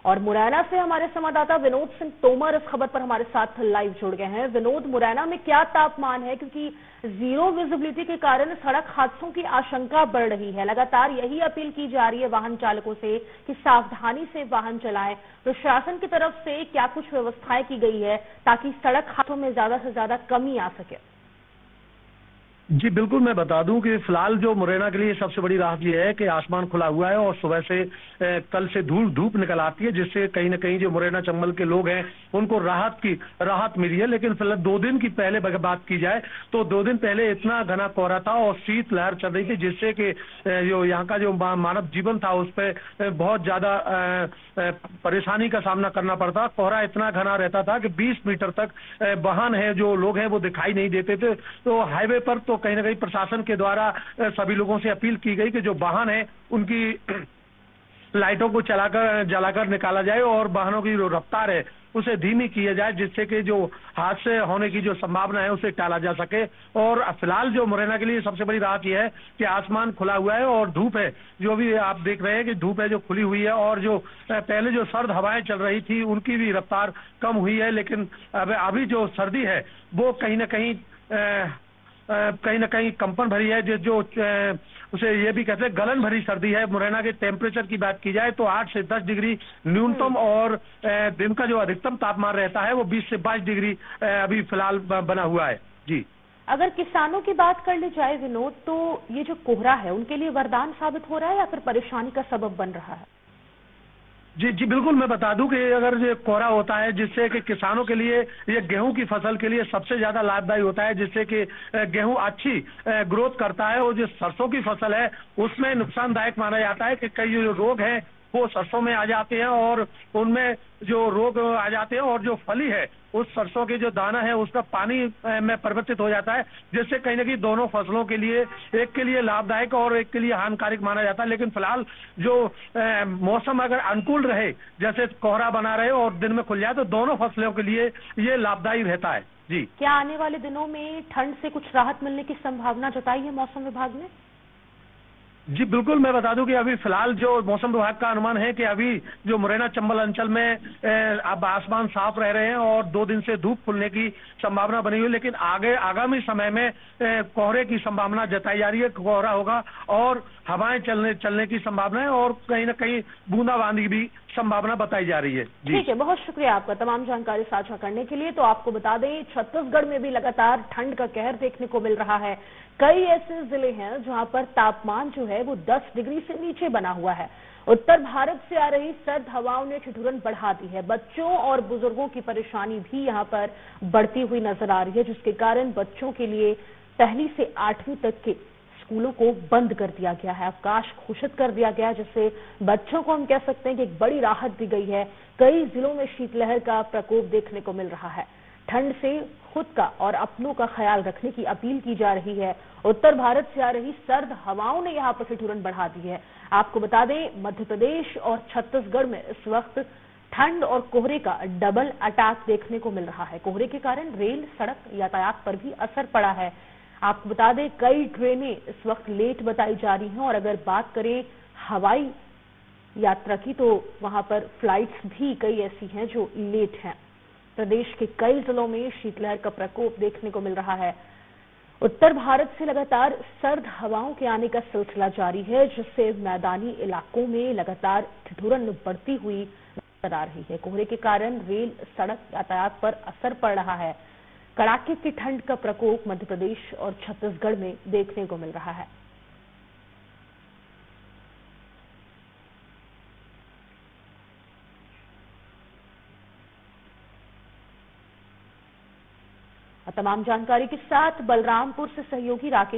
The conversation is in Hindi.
और मुरैना से हमारे संवाददाता विनोद सिंह तोमर इस खबर पर हमारे साथ लाइव जुड़ गए हैं। विनोद, मुरैना में क्या तापमान है, क्योंकि जीरो विजिबिलिटी के कारण सड़क हादसों की आशंका बढ़ रही है। लगातार यही अपील की जा रही है वाहन चालकों से कि सावधानी से वाहन चलाएं। प्रशासन की तरफ से क्या कुछ व्यवस्थाएं की गई है ताकि सड़क हादसों में ज्यादा से ज्यादा कमी आ सके? जी बिल्कुल, मैं बता दूं कि फिलहाल जो मुरैना के लिए सबसे बड़ी राहत ये है कि आसमान खुला हुआ है और सुबह से कल से धूप निकल आती है, जिससे कहीं ना कहीं जो मुरैना चंबल के लोग हैं उनको राहत मिली है। लेकिन फिलहाल 2 दिन की पहले बात की जाए तो 2 दिन पहले इतना घना कोहरा था और शीत लहर चल रही थी, जिससे कि जो यहाँ का जो मानव जीवन था उस पर बहुत ज्यादा परेशानी का सामना करना पड़ता। कोहरा इतना घना रहता था कि 20 मीटर तक वाहन है जो लोग हैं वो दिखाई नहीं देते थे। तो हाईवे पर तो कहीं ना कहीं प्रशासन के द्वारा सभी लोगों से अपील की गई कि जो वाहन है उनकी लाइटों को जलाकर निकाला जाए और वाहनों की जो रफ्तार है उसे धीमी किया जाए, जिससे कि जो हादसे होने की जो संभावना है उसे टाला जा सके। और फिलहाल जो मुरैना के लिए सबसे बड़ी राहत यह है कि आसमान खुला हुआ है और धूप है, जो भी आप देख रहे हैं कि धूप है जो खुली हुई है, और जो पहले जो सर्द हवाएं चल रही थी उनकी भी रफ्तार कम हुई है। लेकिन अभी जो सर्दी है वो कहीं ना कहीं कंपन भरी है, जो उसे ये भी कहते हैं गलन भरी सर्दी है। मुरैना के टेम्परेचर की बात की जाए तो 8 से 10 डिग्री न्यूनतम और दिन का जो अधिकतम तापमान रहता है वो 20 से 22 डिग्री अभी फिलहाल बना हुआ है। जी, अगर किसानों की बात कर ली जाए विनोद, तो ये जो कोहरा है उनके लिए वरदान साबित हो रहा है या फिर परेशानी का सबब बन रहा है? जी बिल्कुल, मैं बता दूं कि अगर ये कोहरा होता है जिससे कि किसानों के लिए ये गेहूं की फसल के लिए सबसे ज्यादा लाभदायी होता है, जिससे कि गेहूं अच्छी ग्रोथ करता है। और जो सरसों की फसल है उसमें नुकसानदायक माना जाता है कि कई जो रोग हैं वो सरसों में आ जाते हैं और उनमें जो रोग आ जाते हैं और जो फली है उस सरसों के जो दाना है उसका पानी में परिवर्तित हो जाता है, जिससे कहीं ना कहीं दोनों फसलों के लिए, एक के लिए लाभदायक और एक के लिए हानिकारक माना जाता है। लेकिन फिलहाल जो मौसम अगर अनुकूल रहे, जैसे कोहरा बना रहे और दिन में खुल जाए, तो दोनों फसलों के लिए ये लाभदायी रहता है। जी, क्या आने वाले दिनों में ठंड से कुछ राहत मिलने की संभावना जताई है मौसम विभाग ने? जी बिल्कुल, मैं बता दूं कि अभी फिलहाल जो मौसम विभाग का अनुमान है कि अभी जो मुरैना चंबल अंचल में अब आसमान साफ रह रहे हैं और 2 दिन से धूप खुलने की संभावना बनी हुई है। लेकिन आगामी समय में कोहरे की संभावना जताई जा रही है। कोहरा होगा और हवाएं चलने की संभावना है और कहीं ना कहीं बूंदाबांदी की भी संभावना बताई जा रही है। ठीक है, बहुत शुक्रिया आपका तमाम जानकारी साझा करने के लिए। तो आपको बता दें, छत्तीसगढ़ में भी लगातार ठंड का कहर देखने को मिल रहा है। कई ऐसे जिले हैं जहां पर तापमान जो है वो 10 डिग्री से नीचे बना हुआ है। उत्तर भारत से आ रही सर्द हवाओं ने ठिठुरन बढ़ा दी है। बच्चों और बुजुर्गों की परेशानी भी यहां पर बढ़ती हुई नजर आ रही है, जिसके कारण बच्चों के लिए 1 से 8वीं तक के स्कूलों को बंद कर दिया गया है, अवकाश घोषित कर दिया गया है, जिससे बच्चों को हम कह सकते हैं कि एक बड़ी राहत दी गई है। कई जिलों में शीतलहर का प्रकोप देखने को मिल रहा है। ठंड से खुद का और अपनों का ख्याल रखने की अपील की जा रही है। उत्तर भारत से आ रही सर्द हवाओं ने यहां पर ठिठुरन बढ़ा दी है। आपको बता दें, मध्य प्रदेश और छत्तीसगढ़ में इस वक्त ठंड और कोहरे का डबल अटैक देखने को मिल रहा है। कोहरे के कारण रेल, सड़क यातायात पर भी असर पड़ा है। आपको बता दें, कई ट्रेनें इस वक्त लेट बताई जा रही हैं और अगर बात करें हवाई यात्रा की तो वहां पर फ्लाइट्स भी कई ऐसी हैं जो लेट हैं। प्रदेश के कई जिलों में शीतलहर का प्रकोप देखने को मिल रहा है। उत्तर भारत से लगातार सर्द हवाओं के आने का सिलसिला जारी है, जिससे मैदानी इलाकों में लगातार ठिठुरन बढ़ती हुई नजर आ रही है। कोहरे के कारण रेल, सड़क यातायात पर असर पड़ रहा है। कड़ाके की ठंड का प्रकोप मध्य प्रदेश और छत्तीसगढ़ में देखने को मिल रहा है। तमाम जानकारी के साथ बलरामपुर से सहयोगी राकेश